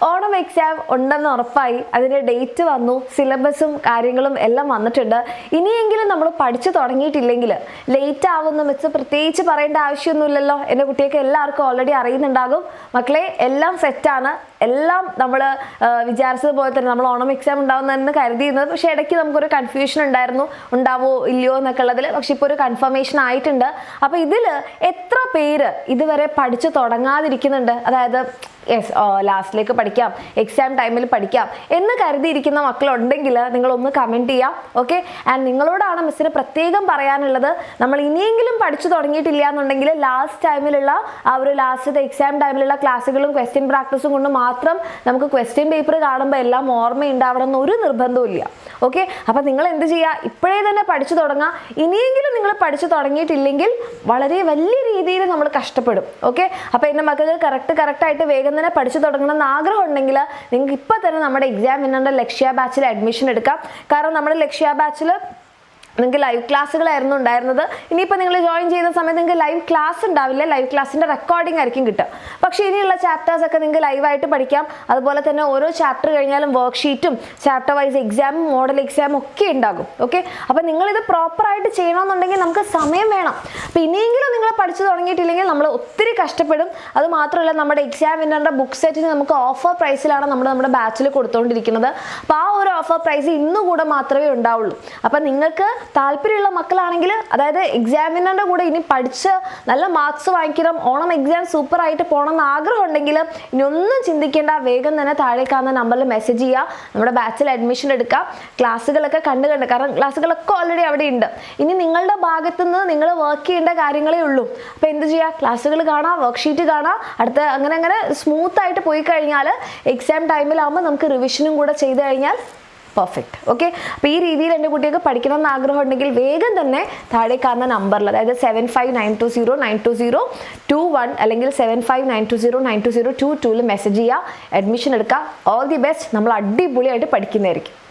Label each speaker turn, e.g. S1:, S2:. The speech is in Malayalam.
S1: ഓണം എക്സാം ഉണ്ടെന്ന് ഉറപ്പായി. അതിൻ്റെ ഡേറ്റ് വന്നു, സിലബസും കാര്യങ്ങളും എല്ലാം വന്നിട്ടുണ്ട്. ഇനിയെങ്കിലും നമ്മൾ പഠിച്ചു തുടങ്ങിയിട്ടില്ലെങ്കിൽ ലേറ്റ് ആവുന്ന മിസ് പ്രത്യേകിച്ച് പറയേണ്ട ആവശ്യമൊന്നുമില്ലല്ലോ. എൻ്റെ കുട്ടിയൊക്കെ എല്ലാവർക്കും ഓൾറെഡി അറിയുന്നുണ്ടാകും. മക്കളെ എല്ലാം സെറ്റാണ്, എല്ലാം നമ്മൾ വിചാരിച്ചതുപോലെ തന്നെ നമ്മൾ ഓണം എക്സാം ഉണ്ടാവുന്നതെന്ന് കരുതിയിരുന്നത്. പക്ഷെ ഇടയ്ക്ക് നമുക്കൊരു കൺഫ്യൂഷൻ ഉണ്ടാവോ ഇല്ലയോ എന്നൊക്കെ ഉള്ളതിൽ. പക്ഷെ ഇപ്പോൾ ഒരു കൺഫർമേഷൻ ആയിട്ടുണ്ട്. അപ്പോൾ ഇതിൽ എത്ര പേര് ഇതുവരെ പഠിച്ചു തുടങ്ങാതിരിക്കുന്നുണ്ട്? അതായത് ലാസ്റ്റിലേക്ക് പഠിക്കാം, എക്സാം ടൈമിൽ പഠിക്കാം എന്ന് കരുതിയിരിക്കുന്ന മക്കളുണ്ടെങ്കിൽ നിങ്ങളൊന്ന് കമൻറ്റ് ചെയ്യാം. ഓക്കെ, ആൻഡ് നിങ്ങളോടാണ് മിസ്സിന് പ്രത്യേകം പറയാനുള്ളത്. നമ്മൾ ഇനിയെങ്കിലും പഠിച്ചു തുടങ്ങിയിട്ടില്ല എന്നുണ്ടെങ്കിൽ ലാസ്റ്റ് ടൈമിലുള്ള ആ ഒരു ലാസ്റ്റത്തെ എക്സാം ടൈമിലുള്ള ക്ലാസ്സുകളും ക്വസ്റ്റ്യൻ പ്രാക്ടീസും കൊണ്ട് മാത്രം നമുക്ക് ക്വസ്റ്റ്യൻ പേപ്പർ കാണുമ്പോൾ എല്ലാം ഓർമ്മയുണ്ടാവണം എന്നൊരു നിർബന്ധവും ഇല്ല. ഓക്കെ, അപ്പം നിങ്ങൾ എന്ത് ചെയ്യുക, ഇപ്പോഴേ തന്നെ പഠിച്ചു തുടങ്ങുക. ഇനിയെങ്കിലും നിങ്ങൾ പഠിച്ചു തുടങ്ങിയിട്ടില്ലെങ്കിൽ വളരെ വലിയ രീതിയിൽ നമ്മൾ കഷ്ടപ്പെടും. ഓക്കെ, അപ്പോൾ എൻ്റെ മക്കൾക്ക് കറക്റ്റായിട്ട് വേഗം തന്നെ പഠിച്ചു തുടങ്ങണം എന്ന് ആഗ്രഹം ഉണ്ടെങ്കിൽ നിങ്ങൾക്ക് ഇപ്പം തന്നെ നമ്മുടെ എക്സാം വിന്നറിൻ്റെ ലക്ഷ്യ ബാച്ചിൽ അഡ്മിഷൻ എടുക്കാം. കാരണം നമ്മുടെ ലക്ഷ്യ ബാച്ചിൽ നിങ്ങൾക്ക് ലൈവ് ക്ലാസ്സുകളായിരുന്നു ഉണ്ടായിരുന്നത്. ഇനിയിപ്പോൾ നിങ്ങൾ ജോയിൻ ചെയ്യുന്ന സമയത്ത് നിങ്ങൾക്ക് ലൈവ് ക്ലാസ് ഉണ്ടാവില്ല, ലൈവ് ക്ലാസ്സിൻ്റെ റെക്കോർഡിംഗ് ആയിരിക്കും കിട്ടുക. പക്ഷേ ഇനിയുള്ള ചാപ്റ്റേഴ്സൊക്കെ നിങ്ങൾക്ക് ലൈവായിട്ട് പഠിക്കാം. അതുപോലെ തന്നെ ഓരോ ചാപ്റ്റർ കഴിഞ്ഞാലും വർക്ക്ഷീറ്റും ചാപ്റ്റർ വൈസ് എക്സാമും മോഡൽ എക്സാമും ഒക്കെ ഉണ്ടാകും. ഓക്കെ, അപ്പോൾ നിങ്ങളിത് പ്രോപ്പറായിട്ട് ചെയ്യണമെന്നുണ്ടെങ്കിൽ നമുക്ക് സമയം വേണം. അപ്പോൾ ഇനിയെങ്കിലും നിങ്ങൾ പഠിച്ചു തുടങ്ങിയിട്ടില്ലെങ്കിൽ നമ്മൾ ഒത്തിരി കഷ്ടപ്പെടും. അത് മാത്രമല്ല നമ്മുടെ എക്സാം വിന്നറിൻ്റെ ബുക്ക് സെറ്റിന് നമുക്ക് ഓഫർ പ്രൈസിലാണ് നമ്മുടെ ബാച്ചിൽ കൊടുത്തുകൊണ്ടിരിക്കുന്നത്. അപ്പോൾ ആ ഒരു ഓഫർ പ്രൈസ് ഇന്നുകൂടെ മാത്രമേ ഉണ്ടാവുള്ളൂ. അപ്പോൾ നിങ്ങൾക്ക് താല്പര്യമുള്ള മക്കളാണെങ്കിൽ, അതായത് എക്സാമിനറിൻ്റെ കൂടെ ഇനി പഠിച്ച് നല്ല മാർക്സ് വാങ്ങിക്കണം, ഓണം എക്സാം സൂപ്പറായിട്ട് പോകണം എന്ന് ആഗ്രഹം ഉണ്ടെങ്കിൽ ഇനി ഒന്നും ചിന്തിക്കേണ്ട, വേഗം തന്നെ താഴെ കാണുന്ന നമ്പറിൽ മെസ്സേജ് ചെയ്യുക. നമ്മുടെ ബാച്ചിൽ അഡ്മിഷൻ എടുക്കാം. ക്ലാസ്സുകളൊക്കെ കണ്ട് കാരണം ക്ലാസ്സുകളൊക്കെ ഓൾറെഡി അവിടെ ഉണ്ട്. ഇനി നിങ്ങളുടെ ഭാഗത്തുനിന്ന് നിങ്ങൾ വർക്ക് ചെയ്യേണ്ട കാര്യങ്ങളേ ഉള്ളൂ. അപ്പോൾ എന്ത് ചെയ്യുക, ക്ലാസ്സുകൾ കാണാം, വർക്ക്ഷീറ്റ് കാണാം. അടുത്ത അങ്ങനെ സ്മൂത്തായിട്ട് പോയി കഴിഞ്ഞാൽ എക്സാം ടൈമിലാകുമ്പോൾ നമുക്ക് റിവിഷനും കൂടെ ചെയ്ത് കഴിഞ്ഞാൽ പെർഫെക്റ്റ്. ഓക്കെ, അപ്പോൾ ഈ രീതിയിൽ എൻ്റെ കുട്ടികൾക്ക് പഠിക്കണം എന്ന് ആഗ്രഹം ഉണ്ടെങ്കിൽ വേഗം തന്നെ താഴെ കാണുന്ന നമ്പറിൽ, അതായത് 7592092021 അല്ലെങ്കിൽ 7592092022 മെസ്സേജ് ചെയ്യുക, അഡ്മിഷൻ എടുക്കുക. All the best. നമ്മൾ അടിപൊളിയായിട്ട് പഠിക്കുന്നതായിരിക്കും.